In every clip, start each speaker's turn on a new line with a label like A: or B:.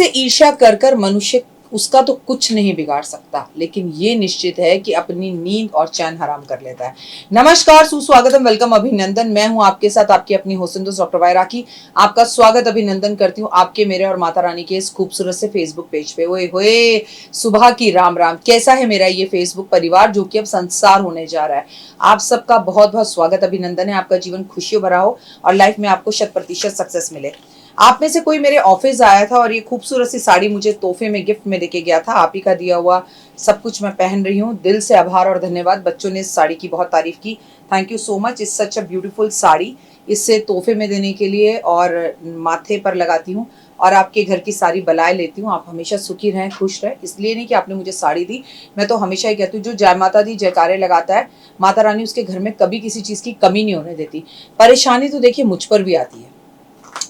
A: से ईर्ष्या कर कर मनुष्य उसका तो कुछ नहीं बिगाड़ सकता, लेकिन ये निश्चित है कि अपनी नींद और चैन हराम कर लेता है। नमस्कार, सुस्वागतम, वेलकम, अभिनंदन। मैं हूं आपके साथ आपकी अपनी होस्ट दोस्त डॉक्टर वायरा की। आपका स्वागत अभिनंदन करती हूं आपके, मेरे और माता रानी के इस खूबसूरत से फेसबुक पेज पे। ओए होए, सुबह की राम राम। कैसा है मेरा ये फेसबुक परिवार जो कि अब संसार होने जा रहा है। आप सबका बहुत बहुत स्वागत अभिनंदन है। आपका जीवन खुशियों भरा हो और लाइफ में आपको 100% सक्सेस मिले। आप में से कोई मेरे ऑफिस आया था और ये खूबसूरत सी साड़ी मुझे तोहफे में गिफ्ट में देके गया था। आप ही का दिया हुआ सब कुछ मैं पहन रही हूँ। दिल से आभार और धन्यवाद। बच्चों ने इस साड़ी की बहुत तारीफ की। Thank you so much. It's such a beautiful sari. इससे तोहफे में देने के लिए और माथे पर लगाती हूँ और आपके घर की सारी बलाएं लेती हूँ। आप हमेशा सुखी रहें, खुश रहें। इसलिए नहीं कि आपने मुझे साड़ी दी, मैं तो हमेशा ही कहती हूँ जो जय माता दी जयकारे लगाता है, माता रानी उसके घर में कभी किसी चीज़ की कमी नहीं होने देती। परेशानी तो देखिए मुझ पर भी आती है,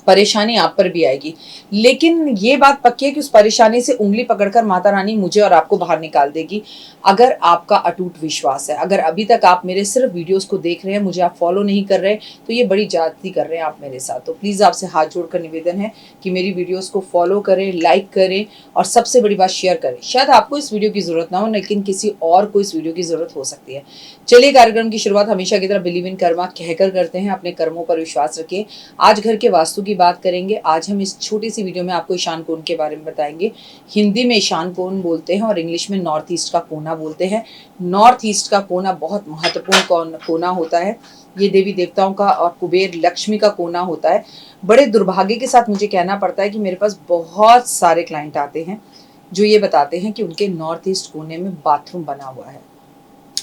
A: परेशानी आप पर भी आएगी, लेकिन ये बात पक्की है कि उस परेशानी से उंगली पकड़कर माता रानी मुझे और आपको बाहर निकाल देगी, अगर आपका अटूट विश्वास है। अगर अभी तक आप मेरे सिर्फ वीडियोस को देख रहे हैं, मुझे आप फॉलो नहीं कर रहे, तो ये बड़ी ज्यादती कर रहे हैं आप मेरे साथ। तो प्लीज़ आपसे हाथ जोड़कर निवेदन है कि मेरी वीडियोज़ को फॉलो करें, लाइक करें और सबसे बड़ी बात शेयर करें। शायद आपको इस वीडियो की ज़रूरत ना हो, लेकिन किसी और को इस वीडियो की ज़रूरत हो सकती है। चलिए, कार्यक्रम की शुरुआत हमेशा की तरह बिलीव इन कर्मा कहकर करते हैं। अपने कर्मों पर विश्वास रखिए। आज घर के वास्तु की बात करेंगे। आज हम इस छोटी सी वीडियो में आपको ईशान कोण के बारे में बताएंगे। हिंदी में ईशान कोण बोलते हैं और इंग्लिश में नॉर्थ ईस्ट का कोना बोलते हैं। नॉर्थ ईस्ट का कोना बहुत महत्वपूर्ण कोना होता है। ये देवी देवताओं का और कुबेर लक्ष्मी का कोना होता है। बड़े दुर्भाग्य के साथ मुझे कहना पड़ता है कि मेरे पास बहुत सारे क्लाइंट आते हैं जो ये बताते हैं कि उनके नॉर्थ ईस्ट कोने में बाथरूम बना हुआ है।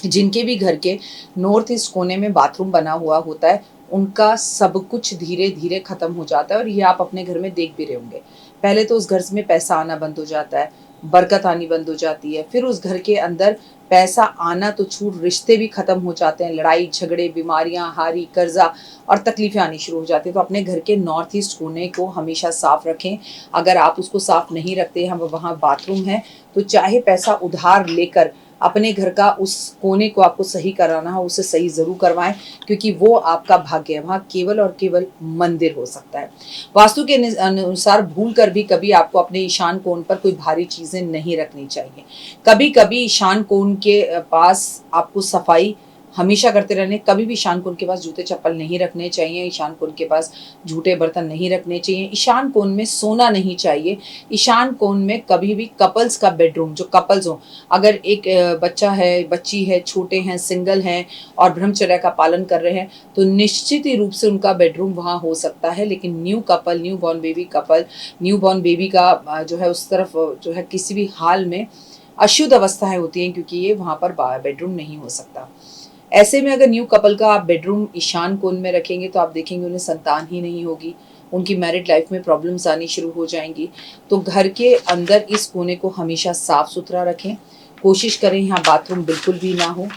A: जिनके भी घर के नॉर्थ ईस्ट कोने में बाथरूम बना हुआ होता है, उनका सब कुछ धीरे धीरे खत्म हो जाता है। और ये आप अपने घर में देख भी रहे होंगे। पहले तो उस घर में पैसा आना बंद हो जाता है, बरकत आनी बंद हो जाती है। फिर उस घर के अंदर पैसा आना तो छूट, रिश्ते भी खत्म हो जाते हैं। लड़ाई झगड़े, बीमारियां, हारी कर्जा और तकलीफें आनी शुरू हो जाती है। तो अपने घर के नॉर्थ ईस्ट कोने को हमेशा साफ रखें। अगर आप उसको साफ नहीं रखते हैं, वहाँ बाथरूम है, तो चाहे पैसा उधार लेकर अपने घर का उस कोने को आपको सही कराना हो, उसे सही जरूर करवाएं, क्योंकि वो आपका भाग्य है। वहाँ केवल और केवल मंदिर हो सकता है। वास्तु के अनुसार भूल कर भी कभी आपको अपने ईशान कोण पर कोई भारी चीजें नहीं रखनी चाहिए। कभी कभी ईशान कोण के पास आपको सफाई हमेशा करते रहने। कभी भी ईशान कोण के पास जूते चप्पल नहीं रखने चाहिए। ईशान कोण के पास झूठे बर्तन नहीं रखने चाहिए। ईशान कोण में सोना नहीं चाहिए। ईशान कोण में कभी भी कपल्स का बेडरूम, जो कपल्स हो, अगर एक बच्चा है, बच्ची है, छोटे हैं, सिंगल हैं और ब्रह्मचर्य का पालन कर रहे हैं, तो निश्चित ही रूप से उनका बेडरूम वहाँ हो सकता है। लेकिन new couple, new born baby couple, new born baby का जो है उस तरफ जो है किसी भी हाल में अशुद्ध अवस्थाएं होती हैं, क्योंकि ये वहाँ पर बेडरूम नहीं हो सकता। ऐसे में अगर न्यू कपल का आप बेडरूम ईशान कोण में रखेंगे तो आप देखेंगे उन्हें संतान ही नहीं होगी। उनकी मैरिड लाइफ में प्रॉब्लम्स आनी शुरू हो जाएंगी। तो घर के अंदर इस कोने को हमेशा साफ सुथरा रखें। कोशिश करें यहाँ बाथरूम बिल्कुल भी ना हो।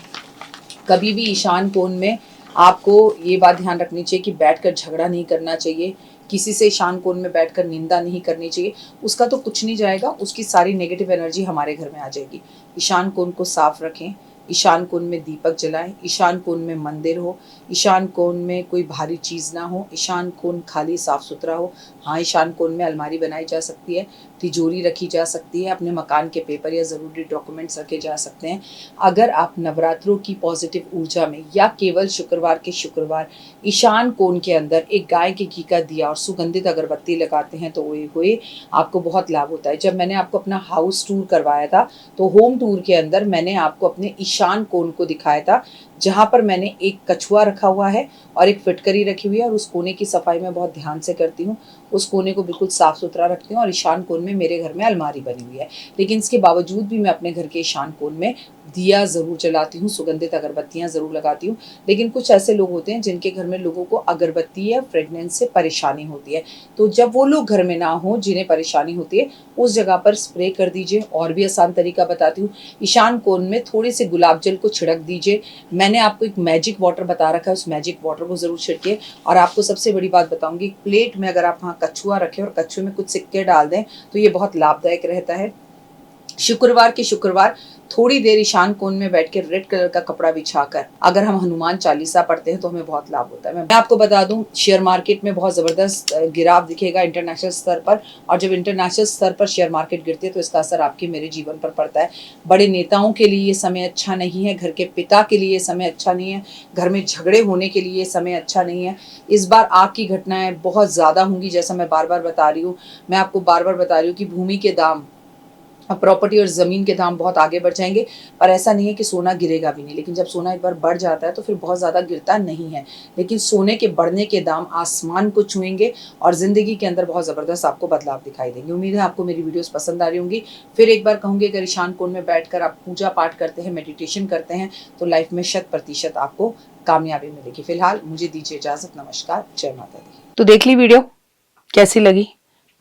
A: कभी भी ईशान कोण में आपको ये बात ध्यान रखनी चाहिए कि बैठकर झगड़ा नहीं करना चाहिए। किसी से ईशान कोण में बैठकर निंदा नहीं करनी चाहिए। उसका तो कुछ नहीं जाएगा, उसकी सारी नेगेटिव एनर्जी हमारे घर में आ जाएगी। ईशान कोण को साफ रखें। ईशान कोण में दीपक जलाएं। ईशान कोण में मंदिर हो। ईशान कोण में कोई भारी चीज़ ना हो। ईशान कोण खाली साफ सुथरा हो। हाँ, ईशान कोण में अलमारी बनाई जा सकती है, तिजोरी रखी जा सकती है, अपने मकान के पेपर या ज़रूरी डॉक्यूमेंट्स रखे जा सकते हैं। अगर आप नवरात्रों की पॉजिटिव ऊर्जा में या केवल शुक्रवार के शुक्रवार ईशान कोण के अंदर एक गाय के घी का दिया और सुगंधित अगरबत्ती लगाते हैं, तो ओए होए आपको बहुत लाभ होता है। जब मैंने आपको अपना हाउस टूर करवाया था, तो होम टूर के अंदर मैंने आपको अपने ईशान कोण को दिखाया था, जहाँ पर मैंने एक कछुआ रखा हुआ है और एक फिटकरी रखी हुई है। और उस कोने की सफाई मैं बहुत ध्यान से करती हूँ। उस कोने को बिल्कुल साफ सुथरा रखती हूँ। और ईशान कोण में मेरे घर में अलमारी बनी हुई है, लेकिन इसके बावजूद भी मैं अपने घर के ईशान कोण में दिया ज़रूर जलाती हूँ, सुगंधित अगरबत्तियाँ ज़रूर लगाती हूँ। लेकिन कुछ ऐसे लोग होते हैं जिनके घर में लोगों को अगरबत्ती या फ्रेगनेंस से परेशानी होती है। तो जब वो लोग घर में ना हो जिन्हें परेशानी होती है, उस जगह पर स्प्रे कर दीजिए। और भी आसान तरीका बताती हूँ। ईशान कोण में थोड़ी सी गुलाब जल को छिड़क दीजिए। मैंने आपको एक मैजिक वाटर बता रखा है, उस मैजिक वाटर को ज़रूर छिड़किए। और आपको सबसे बड़ी बात बताऊंगी, प्लेट में अगर आप वहाँ कछुआ रखें और कछुए में कुछ सिक्के डाल दें, तो ये बहुत लाभदायक रहता है। शुक्रवार के शुक्रवार थोड़ी देर ईशान कोण में बैठ के रेड कलर का कपड़ा बिछाकर अगर हम हनुमान चालीसा पढ़ते हैं तो हमें बहुत लाभ होता है। मैं आपको बता दूं, शेयर मार्केट में बहुत जबरदस्त गिराव दिखेगा इंटरनेशनल स्तर पर, और जब इंटरनेशनल स्तर पर शेयर मार्केट गिरती है तो इसका असर आपके मेरे जीवन पर पड़ता है। बड़े नेताओं के लिए ये समय अच्छा नहीं है, घर के पिता के लिए समय अच्छा नहीं है, घर में झगड़े होने के लिए समय अच्छा नहीं है। इस बार आपकी घटनाएं बहुत ज़्यादा होंगी। जैसा मैं बार बार बता रही हूँ, मैं आपको बार बार बता रही हूँ कि भूमि के दाम, प्रॉपर्टी और ज़मीन के दाम बहुत आगे बढ़ जाएंगे। पर ऐसा नहीं है कि सोना गिरेगा भी नहीं, लेकिन जब सोना एक बार बढ़ जाता है तो फिर बहुत ज़्यादा गिरता नहीं है। लेकिन सोने के बढ़ने के दाम आसमान को छुएंगे और ज़िंदगी के अंदर बहुत ज़बरदस्त आपको बदलाव दिखाई देंगे। उम्मीद है आपको मेरी वीडियोस पसंद आ रही होंगी। फिर एक बार कहूँगी, अगर ईशान कोण में बैठकर आप पूजा पाठ करते हैं, मेडिटेशन करते हैं, तो लाइफ में 100% आपको कामयाबी मिलेगी। फिलहाल मुझे दीजिए इजाज़त। नमस्कार, जय माता दी। तो देख ली वीडियो, कैसी लगी,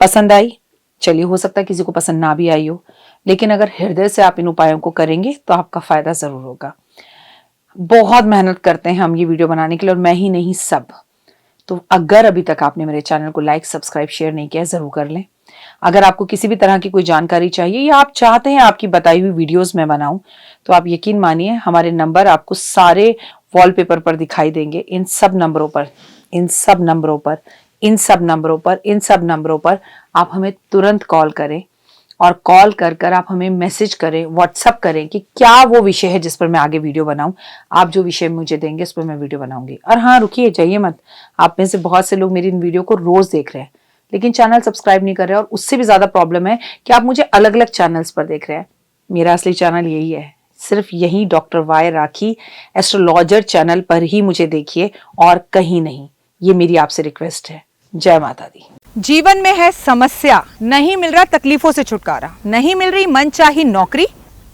A: पसंद आई? चलिए, हो सकता है किसी को पसंद ना भी आई हो, लेकिन अगर हृदय से आप इन उपायों को करेंगे तो आपका फायदा जरूर होगा। बहुत मेहनत करते हैं हम ये वीडियो बनाने के लिए, और मैं ही नहीं, सब। तो अगर अभी तक आपने मेरे चैनल को लाइक, सब्सक्राइब, शेयर नहीं किया, जरूर कर लें। अगर आपको किसी भी तरह की कोई जानकारी चाहिए या आप चाहते हैं आपकी बताई हुई वीडियोस मैं बनाऊं, तो आप यकीन मानिए हमारे नंबर आपको सारे वॉलपेपर पर दिखाई देंगे। इन सब नंबरों पर, इन सब नंबरों पर, इन सब नंबरों पर, इन सब नंबरों पर आप हमें तुरंत कॉल करें, और कॉल कर कर आप हमें मैसेज करें, व्हाट्सअप करें कि क्या वो विषय है जिस पर मैं आगे वीडियो बनाऊं। आप जो विषय मुझे देंगे उस पर मैं वीडियो बनाऊंगी। और हाँ, रुकिए, जाइए मत। आप में से बहुत से लोग मेरी इन वीडियो को रोज देख रहे हैं, लेकिन चैनल सब्सक्राइब नहीं कर रहे हैं, और उससे भी ज्यादा प्रॉब्लम है कि आप मुझे अलग अलग चैनल्स पर देख रहे हैं। मेरा असली चैनल यही है, सिर्फ यही डॉक्टर वाई राखी एस्ट्रोलॉजर चैनल पर ही मुझे देखिए, और कहीं नहीं। ये मेरी आपसे रिक्वेस्ट है। जय माता दी।
B: जीवन में है समस्या, नहीं मिल रहा तकलीफों से छुटकारा, नहीं मिल रही मनचाही नौकरी,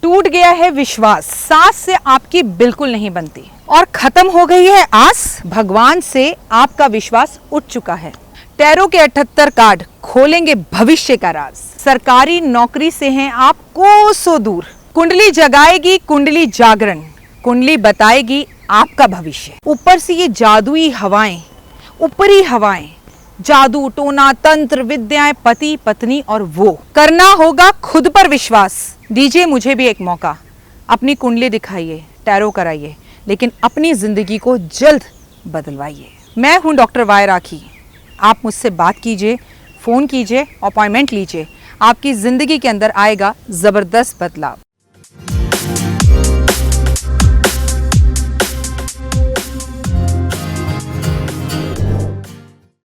B: टूट गया है विश्वास, सांस से आपकी बिल्कुल नहीं बनती, और खत्म हो गई है आस, भगवान से आपका विश्वास उठ चुका है। टैरो के 78 कार्ड खोलेंगे भविष्य का राज। सरकारी नौकरी से हैं आप कोसों दूर, कुंडली जगाएगी कुंडली जागरण, कुंडली बताएगी आपका भविष्य। ऊपर से ये जादुई हवाएं, ऊपरी हवाएं, जादू टोना तंत्र विद्याएं, पति पत्नी, और वो करना होगा खुद पर विश्वास। दीजिए मुझे भी एक मौका, अपनी कुंडली दिखाइए, टैरो कराइए, लेकिन अपनी जिंदगी को जल्द बदलवाइए। मैं हूं डॉक्टर वाई राखी। आप मुझसे बात कीजिए, फोन कीजिए, अपॉइंटमेंट लीजिए, आपकी जिंदगी के अंदर आएगा जबरदस्त बदलाव।